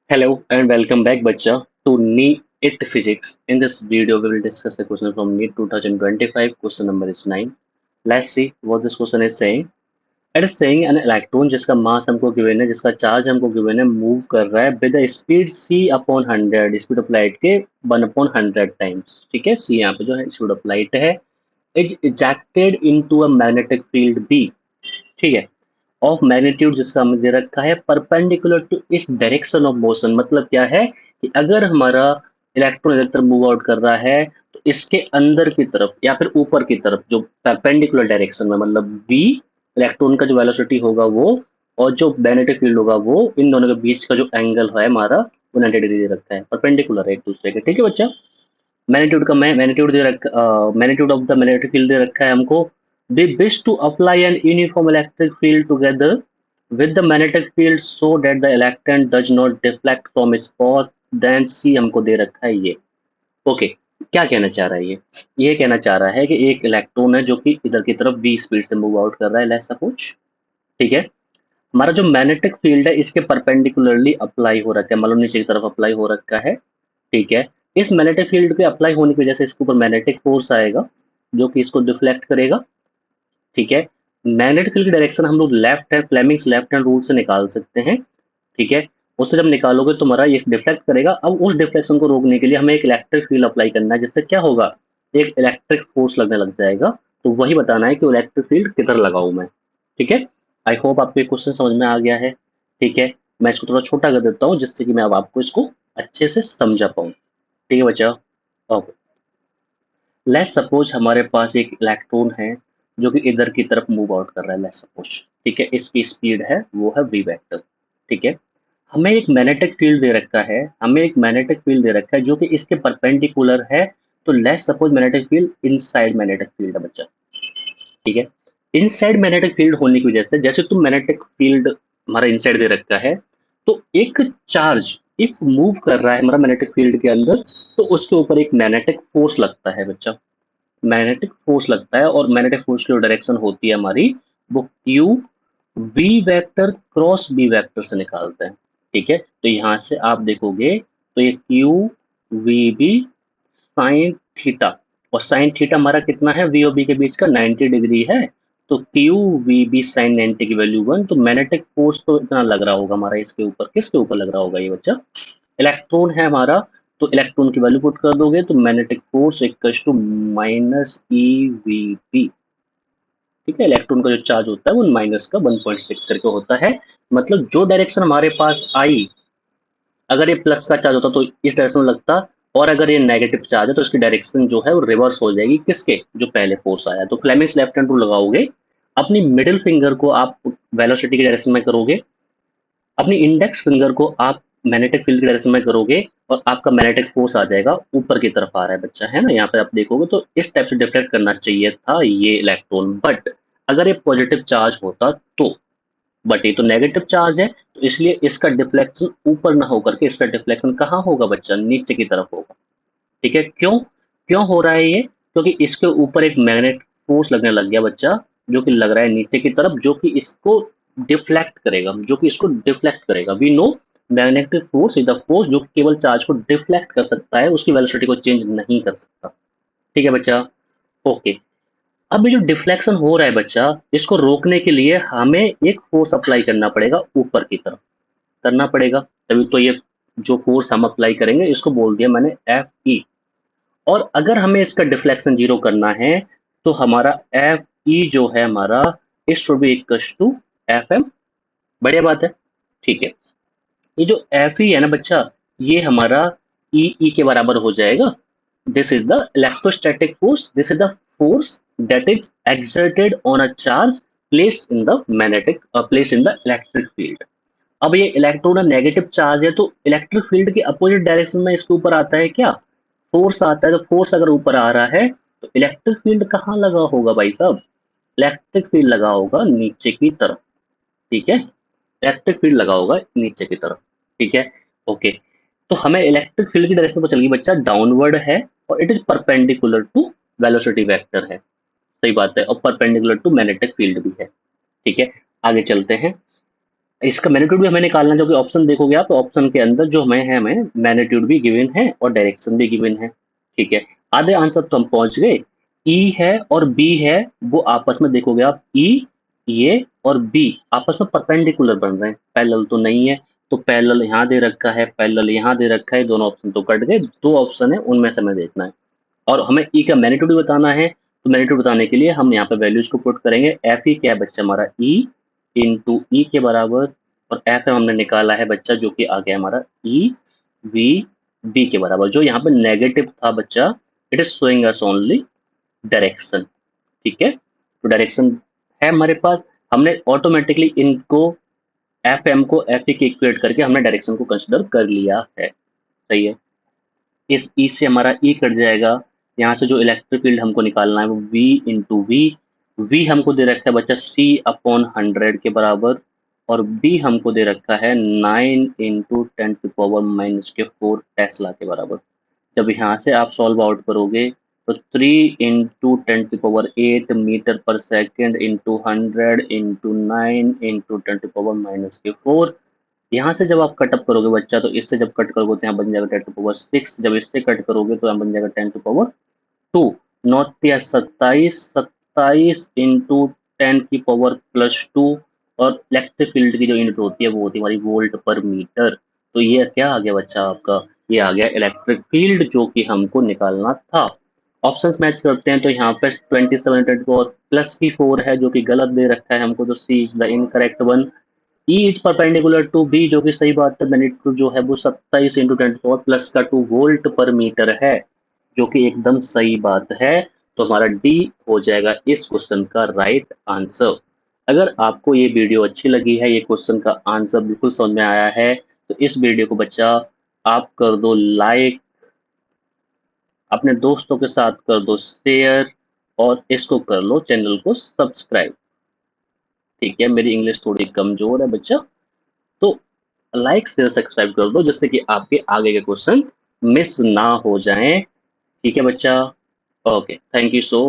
Hello and welcome back, Bacha, to NEET Physics. In this video, we will discuss the question from NEET 2025. Question number is 9. Let's see what this question is saying. It is saying an electron जिसका मास हमको given है, जिसका charge हमको given है, move कर रहा है with the speed c upon 100, speed of light के 1 अपॉन 100 टाइम्स. ठीक है, c यहाँ पे जो है स्पीड ऑफ लाइट है. Is ejected into a magnetic field b. ठीक है, ऑफ मैग्नीट्यूड जिसका हमें दे रखा है परपेंडिकुलर टू इस डायरेक्शन ऑफ मोशन. मतलब क्या है कि अगर हमारा इलेक्ट्रॉन इधर तरफ मूव आउट कर रहा है तो इसके अंदर की तरफ या फिर ऊपर की तरफ जो परपेंडिकुलर डायरेक्शन में, मतलब v, इलेक्ट्रॉन का जो वेलोसिटी होगा वो, और जो मैग्नेटिक फील्ड होगा वो, इन दोनों के बीच का जो एंगल है हमारा वो 90 डिग्री दे रखा है, परपेंडिकुलर है एक दूसरे के. ठीक है बच्चा, मैग्नीट्यूड का मैग्नीट्यूड दे रखा, magnitude of the magnetic field दे रखा है हमको. We wish to apply an uniform electric field together with the magnetic field so that the electron does not deflect from its path. Then C हमको दे रखा है ये. ओके, क्या कहना चाह रहा है ये कहना चाह रहा है कि एक इलेक्ट्रॉन है जो कि इधर की तरफ v स्पीड से मूव आउट कर रहा है, लेट्स सपोज. ठीक है, हमारा जो मैग्नेटिक फील्ड है इसके परपेंडिकुलरली अप्लाई हो रखा है, मतलब नीचे की तरफ अप्लाई हो रखा है. ठीक है, इस मैग्नेटिक फील्ड के अप्लाई होने की वजह से इसके ऊपर मैग्नेटिक फोर्स आएगा जो कि इसको डिफ्लेक्ट करेगा. ठीक है, मैग्नेटिक फील्ड की डायरेक्शन हम लोग लेफ्ट है, फ्लेमिंग्स लेफ्ट हैंड रूल से निकाल सकते हैं. ठीक है, उससे जब निकालोगे तो हमारा ये डिफ्लेक्ट करेगा. अब उस डिफ्लेक्शन को रोकने के लिए हमें एक इलेक्ट्रिक फील्ड अप्लाई करना है, जिससे क्या होगा, एक इलेक्ट्रिक फोर्स लगने लग जाएगा. तो वही बताना है कि इलेक्ट्रिक फील्ड किधर लगाऊं मैं. ठीक है, आई होप आपको ये क्वेश्चन समझ में आ गया है. ठीक है, मैं इसको थोड़ा छोटा कर देता हूँ जिससे कि मैं अब आपको इसको अच्छे से समझा पाऊँ. ठीक है बच्चा, ओके. लेट्स सपोज हमारे पास एक इलेक्ट्रॉन है जो कि इधर की तरफ मूव आउट कर रहा है, लेट्स सपोज. ठीक है, इसकी स्पीड है वो है v वेक्टर. ठीक है, हमें एक मैग्नेटिक फील्ड दे रखा है, हमें एक मैग्नेटिक फील्ड दे रखा है जो कि इसके परपेंडिकुलर है. तो let's suppose magnetic field inside magnetic field है बच्चा. ठीक है, इनसाइड मैग्नेटिक फील्ड होने की वजह से, जैसे तुम मैग्नेटिक फील्ड हमारा इनसाइड दे रखा है, तो एक चार्ज इफ मूव कर रहा है हमारा मैग्नेटिक फील्ड के अंदर, तो उसके ऊपर एक मैग्नेटिक फोर्स लगता है बच्चा. मैग्नेटिक फोर्स लगता है और मैग्नेटिक फोर्स की जो डायरेक्शन होती है हमारी, वो Q V vector cross B vector से निकालते हैं. ठीक है, तो यहाँ से आप देखोगे तो ये Q V B sine theta, और साइन थीटा हमारा कितना है, वी और बी के बीच का 90 डिग्री है. तो क्यू वी बी साइन 90 की वैल्यू 1. तो मैग्नेटिक फोर्स तो इतना लग रहा होगा हमारा इसके ऊपर, किसके ऊपर लग रहा होगा ये बच्चा, इलेक्ट्रॉन है हमारा. तो इलेक्ट्रॉन की वैल्यू पुट कर दोगे तो magnetic force equals to minus E V B. ठीक है, इलेक्ट्रॉन का जो चार्ज होता है वो माइनस का 1.6 करके होता है. मतलब जो डायरेक्शन हमारे पास आई, अगर ये प्लस का चार्ज होता तो इस डायरेक्शन में लगता, और अगर ये नेगेटिव चार्ज है तो इसकी डायरेक्शन जो है वो रिवर्स हो जाएगी, किसके, जो पहले फोर्स आया. तो फ्लेमिंग्स लेफ्ट हैंड रूल लगाओगे, अपनी मिडिल फिंगर को आप वेलोसिटी की डायरेक्शन में करोगे, अपनी इंडेक्स फिंगर को आप मैग्नेटिक फील्ड की डायरेक्शन में करोगे, और आपका मैग्नेटिक फोर्स आ जाएगा ऊपर की तरफ आ रहा है बच्चा, है ना. यहाँ पे आप देखोगे तो इस टाइप से डिफ्लेक्ट करना चाहिए था ये इलेक्ट्रॉन. बट अगर ये पॉजिटिव चार्ज होता तो, बट ये तो नेगेटिव चार्ज है, तो इसलिए इसका डिफ्लेक्शन ऊपर ना होकर के इसका डिफ्लेक्शन कहाँ होगा बच्चा, नीचे की तरफ होगा. ठीक है, क्यों क्यों हो रहा है ये, क्योंकि इसके ऊपर एक मैग्नेट फोर्स लगने लग गया बच्चा, जो कि लग रहा है नीचे की तरफ, जो कि इसको डिफ्लेक्ट करेगा, we know magnetic force is the force जो केवल चार्ज को डिफ्लेक्ट कर सकता है, उसकी वेलोसिटी को चेंज नहीं कर सकता. ठीक है बच्चा, ओके. अब ये जो डिफ्लेक्शन हो रहा है बच्चा, इसको रोकने के लिए हमें एक फोर्स अप्लाई करना पड़ेगा, ऊपर की तरफ करना पड़ेगा. तभी तो ये जो फोर्स हम अप्लाई करेंगे इसको बोल दिया मैंने एफ ई. और अगर हमें इसका डिफ्लेक्शन जीरो करना है तो हमारा एफ ई जो है हमारा, it should be equal to F M. बढ़िया बात है. ठीक है, ये जो एफ ई है ना बच्चा, ये हमारा ई के बराबर हो जाएगा. This is the electrostatic force, this is the force that is exerted on a charge placed in the magnetic placed in the electric field. अब ये इलेक्ट्रॉन नेगेटिव चार्ज है तो इलेक्ट्रिक फील्ड के अपोजिट डायरेक्शन में इसके ऊपर आता है क्या, फोर्स आता है. तो फोर्स अगर ऊपर आ रहा है तो इलेक्ट्रिक फील्ड कहाँ लगा होगा भाई साहब, इलेक्ट्रिक फील्ड लगा होगा नीचे की तरफ. ठीक है, इलेक्ट्रिक फील्ड लगा होगा नीचे की तरफ. ठीक है, ओके. तो हमें इलेक्ट्रिक फील्ड की डायरेक्शन पता चल गई बच्चा, डाउनवर्ड है, और it is perpendicular to velocity vector है. सही बात है, और परपेंडिकुलर टू मैग्नेटिक फील्ड भी है. ठीक है, आगे चलते हैं. इसका मैग्नीट्यूड भी हमें निकालना है, जो कि ऑप्शन देखोगे आप तो ऑप्शन के अंदर जो हमें मैग्नीट्यूड भी गिवन है और डायरेक्शन भी गिवन है। ठीक है, आधे आंसर तो हम पहुंच गए। ई है और बी है, वो आपस में देखोगे आप, ई ये और बी आपस में परपेंडिकुलर बन रहे हैं, पैरेलल तो नहीं है। तो पैरेलल यहाँ दे रखा है, पैरेलल यहाँ दे रखा है, दोनों ऑप्शन तो कट गए, दो ऑप्शन है उनमें से हमें देखना है। और हमें ई का मैग्नीट्यूड भी बताना है, तो मैग्नीट्यूड बताने के लिए हम यहाँ पे वैल्यूज को पुट करेंगे। एफ ई क्या है बच्चा हमारा, ई इंटू ई के बराबर, और एफ एम हमने निकाला है बच्चा जो कि आ गया हमारा ई वी बी के बराबर। जो यहाँ पे नेगेटिव था बच्चा, it is showing us only direction. ठीक है, तो डायरेक्शन है हमारे पास, हमने ऑटोमेटिकली इनको एफ एम को एफ ई के इक्वेट करके हमने डायरेक्शन को कंसिडर कर लिया है। सही है, इस ई से हमारा ई कट जाएगा, यहाँ से जो इलेक्ट्रिक फील्ड हमको निकालना है वो वी इंटू वी, वी हमको दे रखा है बच्चा सी अपॉन 100 के बराबर, और बी हमको दे रखा है 9 × 10⁻⁻⁴ टेस्ला के बराबर। जब यहाँ से आप सॉल्व आउट करोगे तो 3 × 10⁸ इंटू 100 इंटू 9 × 10⁻⁴। यहाँ से जब आप कट अप करोगे बच्चा, तो इससे जब कट करोगे तो यहाँ बन जाएगा 10⁻⁶, जब इससे कट करोगे तो यहाँ बन जाएगा 10⁻²। 9 × 7 = 27, 27 इंटू 10⁻+2, और इलेक्ट्रिक फील्ड की जो यूनिट होती है वो होती है हमारी वोल्ट पर मीटर। तो ये क्या आ गया बच्चा आपका, ये आ गया इलेक्ट्रिक फील्ड जो कि हमको निकालना था। ऑप्शंस मैच करते हैं तो यहाँ पे 27 और प्लस की 4 है जो कि गलत दे रखा है हमको, तो C is the incorrect one. E is perpendicular to B जो कि सही बात है, मैग्नीट्यूड जो है वो 27 इंटू 10⁻² वोल्ट पर मीटर है, जो कि एकदम सही बात है। तो हमारा डी हो जाएगा इस क्वेश्चन का राइट आंसर। अगर आपको ये वीडियो अच्छी लगी है, ये क्वेश्चन का आंसर बिल्कुल समझ में आया है, तो इस वीडियो को बच्चा आप कर दो लाइक, अपने दोस्तों के साथ कर दो शेयर, और इसको कर लो चैनल को सब्सक्राइब। ठीक है, मेरी इंग्लिश थोड़ी कमजोर है बच्चा, तो लाइक शेयर सब्सक्राइब कर दो जिससे कि आपके आगे के क्वेश्चन मिस ना हो जाएं। ठीक है बच्चा, ओके, थैंक यू सो